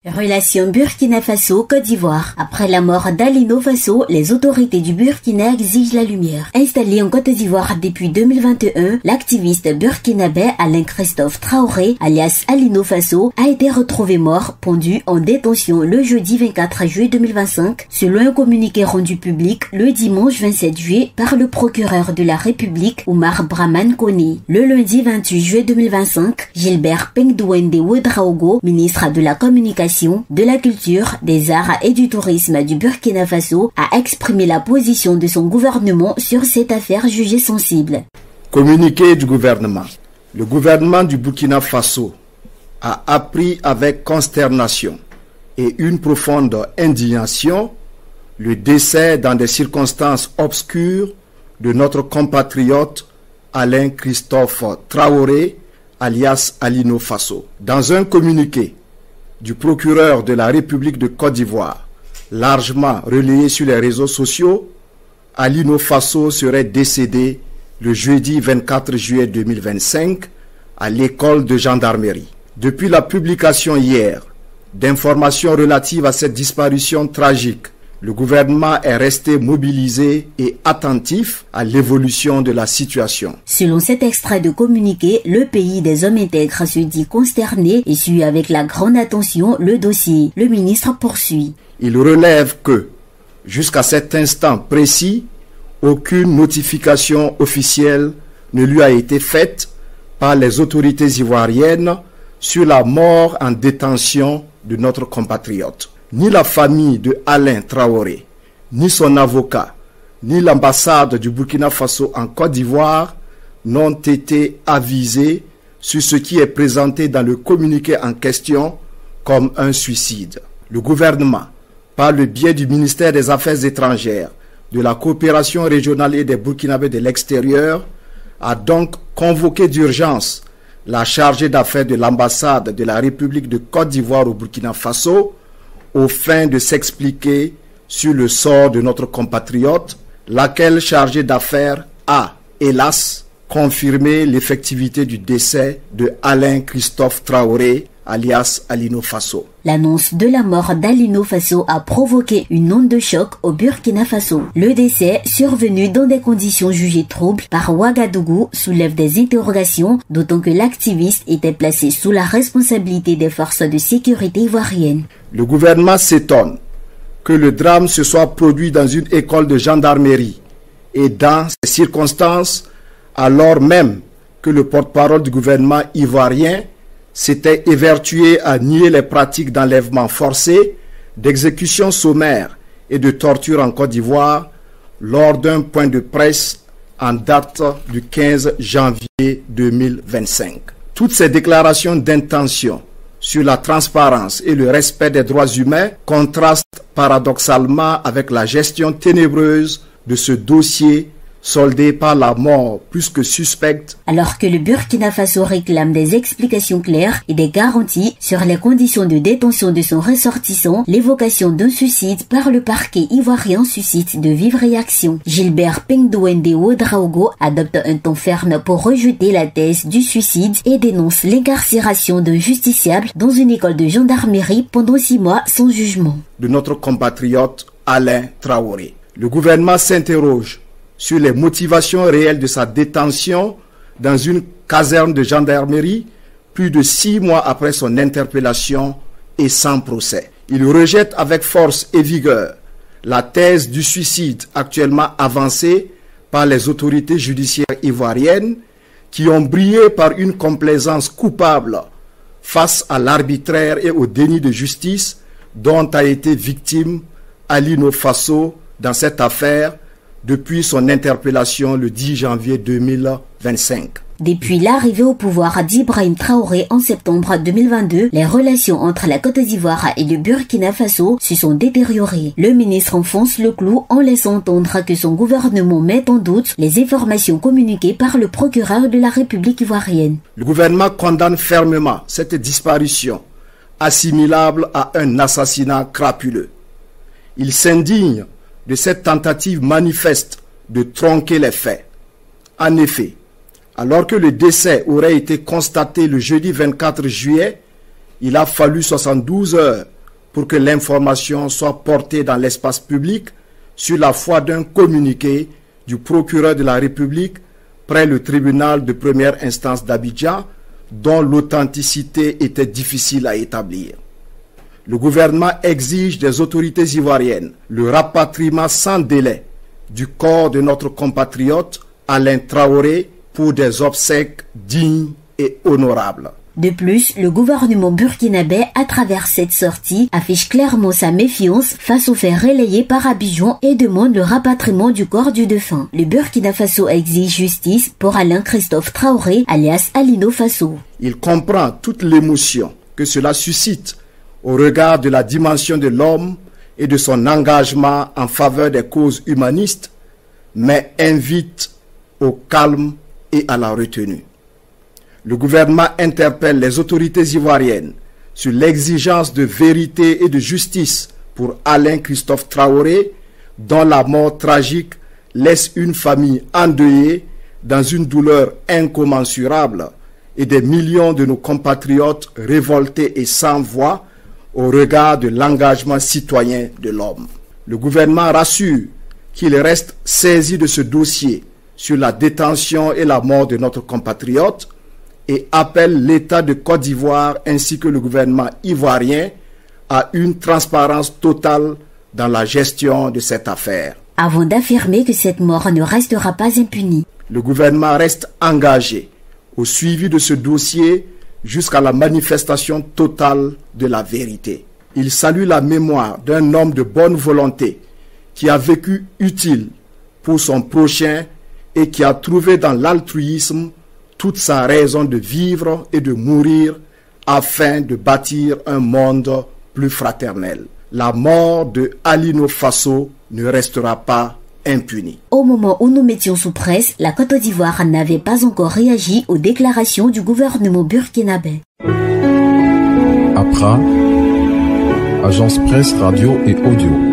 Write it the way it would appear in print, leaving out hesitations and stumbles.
Relation Burkina Faso-Côte d'Ivoire. Après la mort d'Alino Faso, les autorités du Burkina exigent la lumière. Installé en Côte d'Ivoire depuis 2021, l'activiste burkinabé Alain Christophe Traoré, alias Alino Faso, a été retrouvé mort, pendu en détention le jeudi 24 juillet 2025, selon un communiqué rendu public le dimanche 27 juillet par le procureur de la République, Oumar Braman Koné. Le lundi 28 juillet 2025, Gilbert Pengdouende Ouedraogo, ministre de la Communication, de la Culture, des Arts et du Tourisme du Burkina Faso, a exprimé la position de son gouvernement sur cette affaire jugée sensible. Communiqué du gouvernement. Le gouvernement du Burkina Faso a appris avec consternation et une profonde indignation le décès dans des circonstances obscures de notre compatriote Alain Christophe Traoré, alias Alino Faso. Dans un communiqué du procureur de la République de Côte d'Ivoire, largement relayé sur les réseaux sociaux, Alino Faso serait décédé le jeudi 24 juillet 2025 à l'école de gendarmerie. Depuis la publication hier d'informations relatives à cette disparition tragique, le gouvernement est resté mobilisé et attentif à l'évolution de la situation. Selon cet extrait de communiqué, le pays des hommes intègres se dit consterné et suit avec la grande attention le dossier. Le ministre poursuit. Il relève que, jusqu'à cet instant précis, aucune notification officielle ne lui a été faite par les autorités ivoiriennes sur la mort en détention de notre compatriote. Ni la famille de Alain Traoré, ni son avocat, ni l'ambassade du Burkina Faso en Côte d'Ivoire n'ont été avisés sur ce qui est présenté dans le communiqué en question comme un suicide. Le gouvernement, par le biais du ministère des Affaires étrangères, de la coopération régionale et des Burkinabés de l'extérieur, a donc convoqué d'urgence la chargée d'affaires de l'ambassade de la République de Côte d'Ivoire au Burkina Faso aux fins de s'expliquer sur le sort de notre compatriote, laquelle chargée d'affaires a, hélas, confirmé l'effectivité du décès de Alain Christophe Traoré, alias Alino Faso. L'annonce de la mort d'Alino Faso a provoqué une onde de choc au Burkina Faso. Le décès, survenu dans des conditions jugées troubles par Ouagadougou, soulève des interrogations, d'autant que l'activiste était placé sous la responsabilité des forces de sécurité ivoiriennes. Le gouvernement s'étonne que le drame se soit produit dans une école de gendarmerie et dans ces circonstances, alors même que le porte-parole du gouvernement ivoirien s'était évertué à nier les pratiques d'enlèvement forcé, d'exécution sommaire et de torture en Côte d'Ivoire lors d'un point de presse en date du 15 janvier 2025. Toutes ces déclarations d'intention sur la transparence et le respect des droits humains contrastent paradoxalement avec la gestion ténébreuse de ce dossier soldé par la mort plus que suspecte. Alors que le Burkina Faso réclame des explications claires et des garanties sur les conditions de détention de son ressortissant, l'évocation d'un suicide par le parquet ivoirien suscite de vives réactions. Gilbert Pengdouende Ouedraogo adopte un ton ferme pour rejeter la thèse du suicide et dénonce l'incarcération d'un justiciable dans une école de gendarmerie pendant 6 mois sans jugement. De notre compatriote Alain Traoré. Le gouvernement s'interroge sur les motivations réelles de sa détention dans une caserne de gendarmerie plus de 6 mois après son interpellation et sans procès. Il rejette avec force et vigueur la thèse du suicide actuellement avancée par les autorités judiciaires ivoiriennes qui ont brillé par une complaisance coupable face à l'arbitraire et au déni de justice dont a été victime Alino Faso dans cette affaire depuis son interpellation le 10 janvier 2025. Depuis l'arrivée au pouvoir d'Ibrahim Traoré en septembre 2022, les relations entre la Côte d'Ivoire et le Burkina Faso se sont détériorées. Le ministre enfonce le clou en laissant entendre que son gouvernement met en doute les informations communiquées par le procureur de la République ivoirienne. Le gouvernement condamne fermement cette disparition, assimilable à un assassinat crapuleux. Il s'indigne de cette tentative manifeste de tronquer les faits. En effet, alors que le décès aurait été constaté le jeudi 24 juillet Il a fallu 72 heures pour que l'information soit portée dans l'espace public sur la foi d'un communiqué du procureur de la République près le tribunal de première instance d'Abidjan, dont l'authenticité était difficile à établir. Le gouvernement exige des autorités ivoiriennes le rapatriement sans délai du corps de notre compatriote Alain Traoré pour des obsèques dignes et honorables. De plus, le gouvernement burkinabé, à travers cette sortie, affiche clairement sa méfiance face aux faits relayés par Abidjan et demande le rapatriement du corps du défunt. Le Burkina Faso exige justice pour Alain Christophe Traoré, alias Alino Faso. Il comprend toute l'émotion que cela suscite au regard de la dimension de l'homme et de son engagement en faveur des causes humanistes, mais invite au calme et à la retenue. Le gouvernement interpelle les autorités ivoiriennes sur l'exigence de vérité et de justice pour Alain Christophe Traoré, dont la mort tragique laisse une famille endeuillée dans une douleur incommensurable et des millions de nos compatriotes révoltés et sans voix au regard de l'engagement citoyen de l'homme. Le gouvernement rassure qu'il reste saisi de ce dossier sur la détention et la mort de notre compatriote et appelle l'État de Côte d'Ivoire ainsi que le gouvernement ivoirien à une transparence totale dans la gestion de cette affaire. Avant d'affirmer que cette mort ne restera pas impunie, le gouvernement reste engagé au suivi de ce dossier jusqu'à la manifestation totale de la vérité. Il salue la mémoire d'un homme de bonne volonté qui a vécu utile pour son prochain et qui a trouvé dans l'altruisme toute sa raison de vivre et de mourir afin de bâtir un monde plus fraternel. La mort de Alino Faso ne restera pas impunie. Au moment où nous mettions sous presse, la Côte d'Ivoire n'avait pas encore réagi aux déclarations du gouvernement burkinabé. APRA, Agence Presse Radio et Audio.